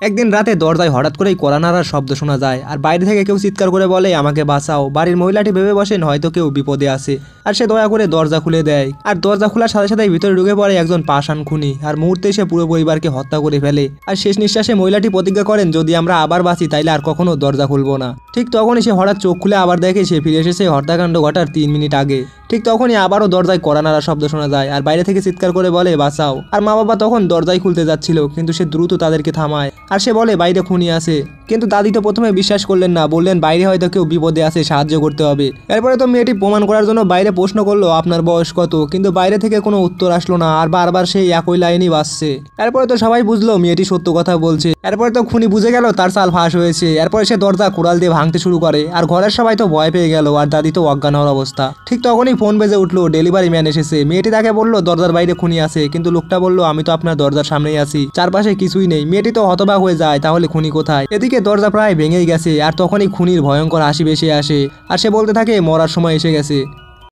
একদিন রাতে দরজায় হঠাৎ করেই কড়া নাড়ার শব্দ শোনা যায় আর বাইরে থেকে কেউ চিৎকার করে বলে আমাকে বাঁচাও। বাড়ির মহিলাটি ভেবে বসেন হয়তো কেউ বিপদে আছে আর সে দয়া করে দরজা খুলে দেয়। আর দরজা খোলার সাথে সাথে ভিতরে ঢুকে পড়ে একজন পাষাণ খুনি আর মুহূর্তে সে পুরো পরিবারকে হত্যা করে ফেলে। আর শেষ নিঃশ্বাসে মহিলাটি প্রতিজ্ঞা করেন যদি আমরা আবার বাঁচি তাইলে আর কখনো দরজা খুলবো না। ঠিক তখনই সে হঠাৎ চোখ খুলে আবার দেখে সে ফিরে এসেছে হত্যাকাণ্ড ঘটার 3 মিনিট আগে। ঠিক তখনই আবারও দরজায় কড়া নাড়ার শব্দ শোনা যায় আর বাইরে থেকে চিৎকার করে বলে বাঁচাও। আর মা বাবা তখন দরজায় খুলতে যাচ্ছিল কিন্তু সে দ্রুত তাদেরকে থামায় আর সে বলে বাইরে খুনি আছে। কিন্তু দাদি তো প্রথমে বিশ্বাস করলেন না, বললেন বাইরে হয়তো কেউ বিপদে আছে, সাহায্য করতে হবে। এরপরে তো মেয়েটি প্রমাণ করার জন্য বাইরে প্রশ্ন করলো আপনার বয়স কত, কিন্তু বাইরে থেকে কোনো উত্তর আসলো না আর বারবার সেই একই লাইনই বাজছে। এরপরে তো সবাই বুঝলো মেয়েটি সত্য কথা বলছে। এরপরে তো খুনি বুঝে গেল তার চাল ফাঁস হয়েছে। এরপরে সে দরজা কুড়াল দিয়ে ভাঙতে শুরু করে আর ঘরের সবাই তো ভয় পেয়ে গেল আর দাদি তো অজ্ঞান হওয়ার অবস্থা। ঠিক তখনই ফোন বেজে উঠলো, ডেলিভারি ম্যান এসেছে। মেয়েটি তাকে বললো দরজার বাইরে খুনি আছে, কিন্তু লোকটা বললো আমি তো আপনার দরজার সামনেই আছি, চারপাশে কিছুই নেই। মেয়েটি তো হতবাক হয়ে যায় তাহলে খুনি কোথায়। এদিকে দরজা প্রায় ভেঙেই গেছে আর তখনই খুনির ভয়ঙ্কর হাসি ভেসে আসে আর সে বলতে থাকে মরার সময় এসে গেছে।